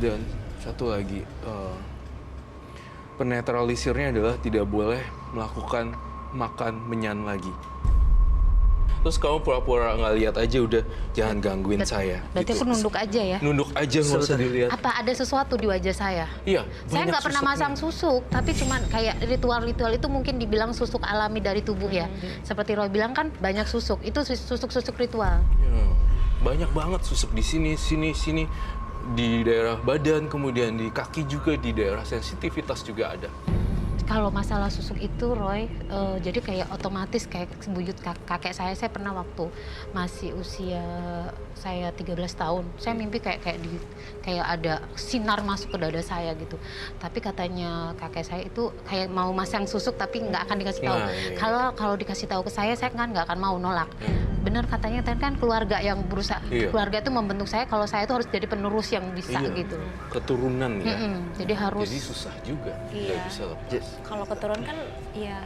Dan satu lagi, penetralisirnya adalah tidak boleh melakukan makan menyan lagi. Terus kamu pura-pura nggak lihat aja udah, jangan gangguin saya. Berarti gitu. aku nunduk aja ya? Nunduk aja, nggak usah dilihat. Apa ada sesuatu di wajah saya? Iya, Saya nggak pernah masang susuk, tapi cuman kayak ritual-ritual itu mungkin dibilang susuk alami dari tubuh ya. Seperti Roy bilang kan banyak susuk, itu susuk-susuk ritual. Ya, banyak banget susuk di sini, sini. Di daerah badan, kemudian di kaki juga, di daerah sensitivitas juga ada. Kalau masalah susuk itu Roy, jadi kayak otomatis kayak buyut kakek saya pernah waktu masih usia saya 13 tahun, saya mimpi kayak ada sinar masuk ke dada saya gitu. Tapi katanya kakek saya itu kayak mau masang susuk tapi nggak akan dikasih tahu. Nah, iya. Kalau dikasih tahu ke saya kan nggak akan mau nolak. Bener katanya kan keluarga yang berusaha, keluarga itu membentuk saya kalau saya itu harus jadi penerus yang bisa gitu. Keturunan ya. Jadi harus. Jadi susah juga, Iya. nggak bisa lepas. Kalau keturunan kan Iya.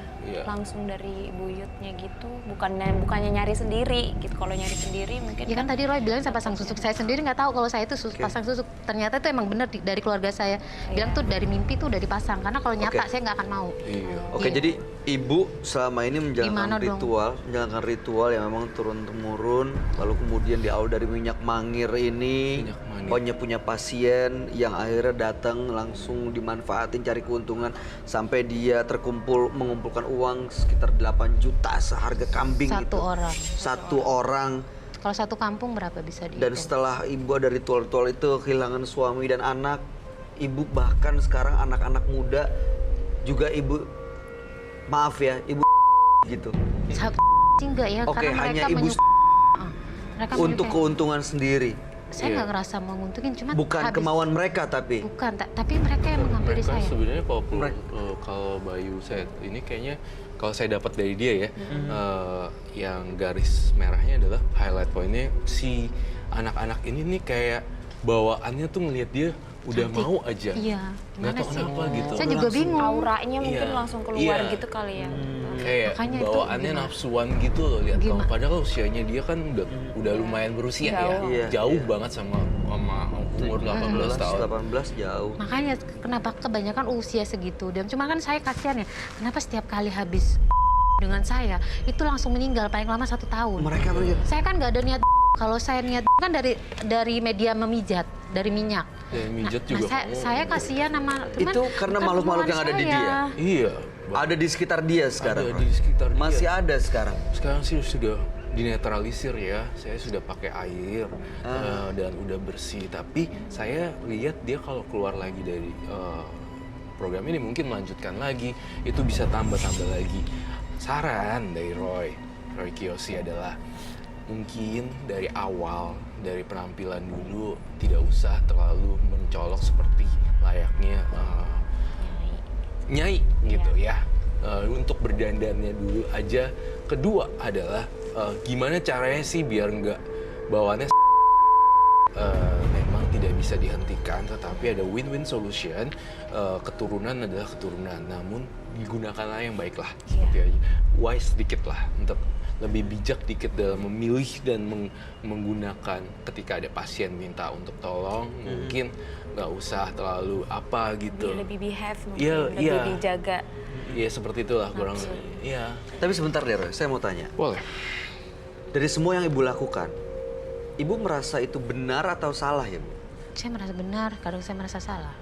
langsung dari buyutnya gitu, bukannya nyari sendiri gitu. Kalau nyari sendiri mungkin Ya kan tadi Roy bilang saya pasang susuk, saya sendiri nggak tahu kalau saya itu pasang susuk. Ternyata itu emang bener dari keluarga saya. Bilang tuh dari mimpi tuh udah dipasang, karena kalau nyata saya nggak akan mau. Iya. Oke, jadi ibu selama ini Gimana menjalankan ritual yang memang turun-temurun, lalu kemudian diawali dari minyak mangir ini, Minyak mangir. pokoknya punya pasien yang akhirnya datang langsung dimanfaatin cari keuntungan sampai dia mengumpulkan uang sekitar 8 juta seharga kambing Satu itu. orang. Satu orang. Kalau satu kampung berapa bisa dihitung? Dan setelah ibu ada ritual-ritual itu kehilangan suami dan anak, ibu bahkan sekarang anak-anak muda juga ibu, maaf ya, ibu gitu. Satu enggak ya, Oke, karena hanya mereka ibu mereka untuk menyukai. keuntungan sendiri. Saya nggak ngerasa menguntungin, cuma Bukan kemauan mereka tapi. Bukan, tapi mereka yang menghampiri Mereka saya. sebenarnya kalau Bayu saya ini kayaknya kalau saya dapat dari dia ya, yang garis merahnya adalah highlight pointnya si anak-anak ini nih kayak bawaannya tuh ngelihat dia udah Cantik. mau aja. Iya, Nggak gimana tahu sih? kenapa gitu. Saya juga bingung. auranya mungkin Iya. langsung keluar Iya. gitu kali ya. Kayak Makanya itu bawaannya gimana? nafsuan gitu loh lihat kamu. Gimana? Padahal usianya dia kan udah lumayan berusia Jauh. ya. Iya, Jauh iya. banget sama umur 18 tahun. 18 jauh. Makanya kenapa kebanyakan usia segitu. Dan cuma kan saya kasihan ya, kenapa setiap kali habis dengan saya itu langsung meninggal paling lama 1 tahun. Mereka Saya kan nggak ada niat. Kalau saya niat kan dari media memijat, dari minyak. Dan mijat juga kamu. saya kasihan sama teman. Itu karena bukan makhluk-makhluk yang ada di kemauan dia. saya. Iya. ada di sekitar dia sekarang. Ada di sekitar dia. Masih ada sekarang. Sekarang sih sudah dinetralisir ya. Saya sudah pakai air dan udah bersih. Tapi saya lihat dia kalau keluar lagi dari program ini mungkin melanjutkan lagi, itu bisa tambah-tambah lagi. Saran dari Roy Kiyoshi adalah mungkin dari awal, dari penampilan dulu tidak usah terlalu mencolok seperti layaknya nyai gitu ya. Untuk berdandannya dulu aja. Kedua adalah gimana caranya sih biar nggak bawaannya memang tidak bisa dihentikan, tetapi ada win-win solution. Keturunan adalah keturunan, namun digunakanlah yang baiklah, seperti aja wise sedikit lah, untuk lebih bijak dikit dalam memilih dan menggunakan. Ketika ada pasien minta untuk tolong, mungkin nggak usah terlalu apa gitu. Lebih behave mungkin, Iya, lebih iya. dijaga. Iya seperti itulah kurang. Iya. Tapi sebentar deh Roy, saya mau tanya. Boleh. Dari semua yang ibu lakukan, ibu merasa itu benar atau salah ya Bu? Saya merasa benar, kadang saya merasa salah.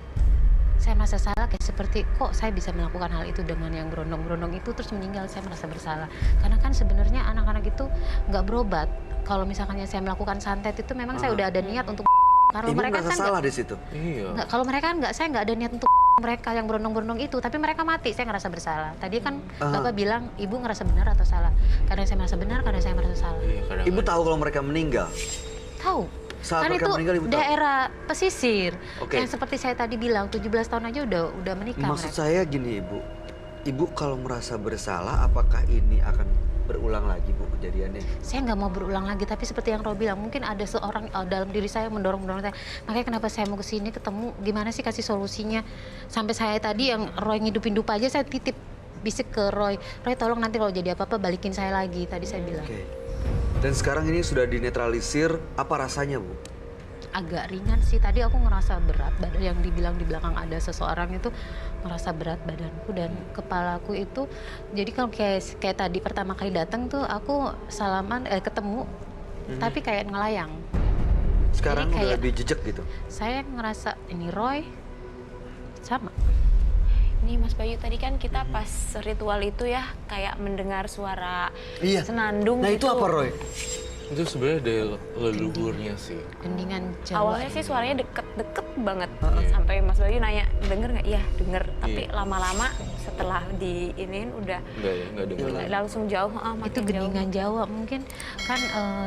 Saya merasa salah kayak seperti kok saya bisa melakukan hal itu dengan yang berondong-berondong itu terus meninggal, saya merasa bersalah. Karena kan sebenarnya anak-anak itu nggak berobat. Kalau misalkannya saya melakukan santet itu memang saya udah ada niat untuk. Kalau Ibu mereka merasa kan salah di situ. Iya. nggak, kalau mereka kan nggak, saya nggak ada niat untuk mereka yang berondong-berondong itu, tapi mereka mati, saya ngerasa bersalah. Tadi kan Bapak bilang ibu ngerasa benar atau salah? Kadang saya merasa benar, kadang saya merasa salah. Iya, kadang Ibu tahu kalau mereka meninggal. Tahu. Saat Kan mereka itu meninggal, Ibu tahu? daerah pesisir. Oke. Yang seperti saya tadi bilang, 17 tahun aja udah menikah Maksud mereka. saya gini Ibu, Ibu kalau merasa bersalah, apakah ini akan berulang lagi Bu kejadiannya? Saya nggak mau berulang lagi, tapi seperti yang Roy bilang, mungkin ada seorang dalam diri saya yang mendorong saya. Makanya kenapa saya mau kesini ketemu, gimana sih kasih solusinya. Sampai saya tadi yang Roy ngidupin dupa aja, saya titip bisik ke Roy tolong nanti kalau jadi apa-apa balikin saya lagi, tadi saya bilang. Oke. Dan sekarang ini sudah dinetralisir, apa rasanya Bu? agak ringan sih. Tadi aku ngerasa berat, yang dibilang di belakang ada seseorang itu ngerasa berat badanku dan kepalaku itu. Jadi kalau kayak tadi pertama kali datang tuh aku salaman ketemu, tapi kayak ngelayang. Sekarang Jadi udah kayak lebih jejak gitu. saya ngerasa ini Roy sama. Ini Mas Bayu, tadi kan kita pas ritual itu ya kayak mendengar suara Iya. senandung Nah itu gitu. apa Roy? Itu sebenarnya dari leluhurnya sih. Gendingan Jawa. Awalnya sih suaranya deket banget. Iya. Sampai Mas Bayu nanya, denger nggak? Iya, denger. Tapi Iya. lama-lama setelah diinin udah Enggak dengar. langsung jauh. Makin Itu gendingan Jawa mungkin kan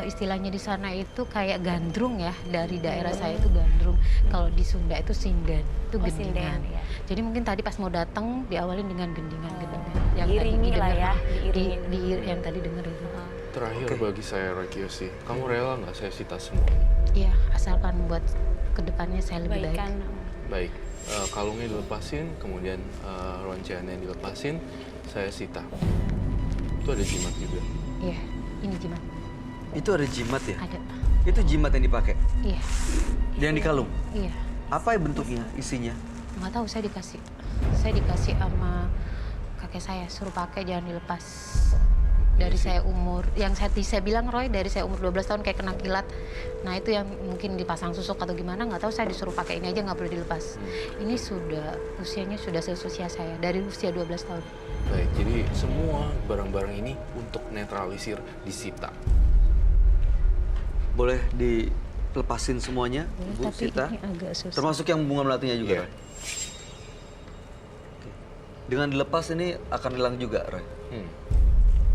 istilahnya di sana itu kayak gandrung ya, dari daerah saya itu gandrung. Kalau di Sunda itu sinden, itu Oh, gendingan. sinden, ya. Jadi mungkin tadi pas mau datang diawalin dengan gendingan-gendingan Diiringi lah ya, yang tadi denger itu. Terakhir bagi saya Rokiyoshi, kamu rela nggak saya sita semua? Iya, asalkan buat kedepannya saya lebih baik. Kebaikan. Baik, kalungnya dilepasin, kemudian ronceannya dilepasin, saya sita. Itu ada jimat juga. Iya, ini jimat. Itu ada jimat ya? Ada. Itu jimat yang dipakai? Iya, Yang di kalung? iya. Apa ya bentuknya, isinya? Nggak tahu, saya dikasih sama kakek saya, suruh pakai jangan dilepas. Dari saya umur, yang saya bilang Roy, dari saya umur 12 tahun kayak kena kilat. Nah itu yang mungkin dipasang susuk atau gimana, nggak tahu, saya disuruh pakai ini aja, nggak perlu dilepas. Ini usianya sudah seusia saya, dari usia 12 tahun. Baik, jadi semua barang-barang ini untuk netralisir disita. Boleh dilepasin semuanya, Boleh, Bu tapi Sita? ini agak susah. Termasuk yang bunga melatinya juga, Iya. Roy? Oke. Dengan dilepas ini akan hilang juga, Roy?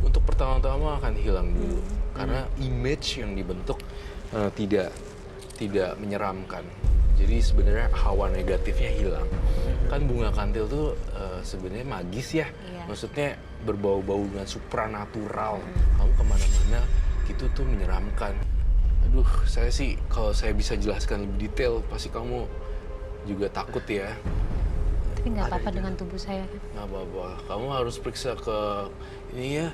Untuk pertama-tama akan hilang dulu, karena image yang dibentuk tidak menyeramkan. Jadi sebenarnya hawa negatifnya hilang. Kan bunga kantil tuh sebenarnya magis ya, Iya. maksudnya berbau-bau dengan supranatural. Kamu kemana-mana gitu tuh menyeramkan. Aduh, saya sih kalau saya bisa jelaskan lebih detail, pasti kamu juga takut ya. Tapi nggak apa-apa dengan tubuh saya. Nggak apa-apa, kamu harus periksa ke ini ya.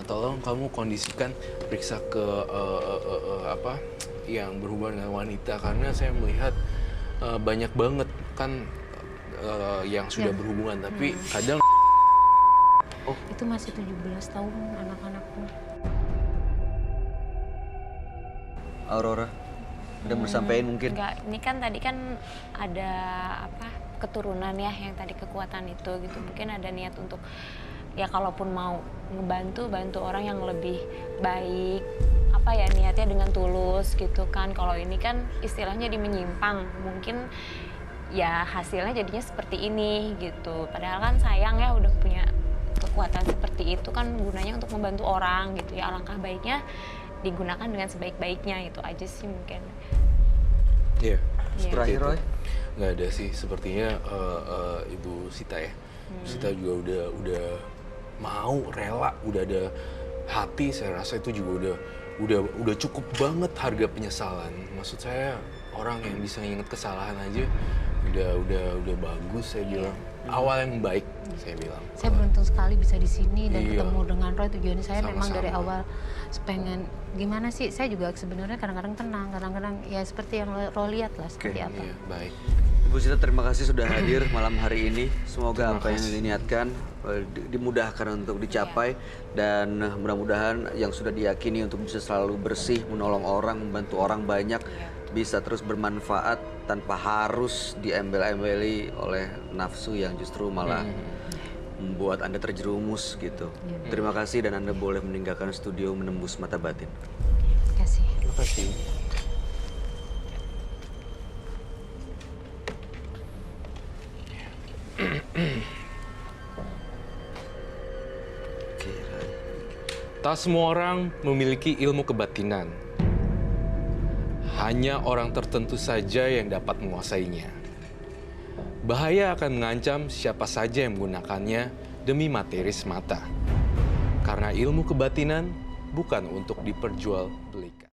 Tolong kamu kondisikan periksa ke apa yang berhubungan dengan wanita, karena saya melihat banyak banget kan yang sudah Ya. berhubungan, tapi kadang Itu masih 17 tahun anak-anakku. Aurora, udah bersampaikan mungkin? Enggak, ini kan tadi kan ada apa keturunan ya, yang tadi kekuatan itu gitu. Mungkin ada niat untuk ya kalaupun mau bantu orang yang lebih baik, apa ya niatnya dengan tulus gitu kan. Kalau ini kan istilahnya di menyimpang, mungkin ya hasilnya jadinya seperti ini gitu. Padahal kan sayang ya udah punya kekuatan seperti itu kan gunanya untuk membantu orang gitu ya. Alangkah baiknya digunakan dengan sebaik-baiknya, itu aja sih mungkin. ya Iya. Terakhir, Roy? nggak ada sih, sepertinya Ibu Sita ya. Ibu Sita juga udah mau rela, udah ada hati. Saya rasa itu juga udah cukup banget harga penyesalan. Maksud saya orang yang bisa ingat kesalahan aja udah bagus, saya bilang. Awal yang baik, saya bilang. Saya beruntung sekali bisa di sini dan Iya. ketemu dengan Roy. Tujuan saya memang dari Sama-sama. awal pengen gimana sih. Saya juga sebenarnya kadang-kadang tenang, kadang-kadang ya seperti yang Roy lihat lah seperti apa. Iya, baik. Ibu Sita, terima kasih sudah hadir malam hari ini. Semoga Terima apa yang kasih. diniatkan dimudahkan untuk dicapai, dan mudah-mudahan yang sudah diyakini untuk bisa selalu bersih, menolong orang, membantu orang banyak, bisa terus bermanfaat tanpa harus diembel-embeli oleh nafsu yang justru malah membuat Anda terjerumus gitu. Terima kasih, dan Anda boleh meninggalkan studio menembus mata batin. Terima kasih. Terima kasih. Oke, Ray. Tak semua orang memiliki ilmu kebatinan. Hanya orang tertentu saja yang dapat menguasainya. Bahaya akan mengancam siapa saja yang menggunakannya demi materi semata. Karena ilmu kebatinan bukan untuk diperjualbelikan.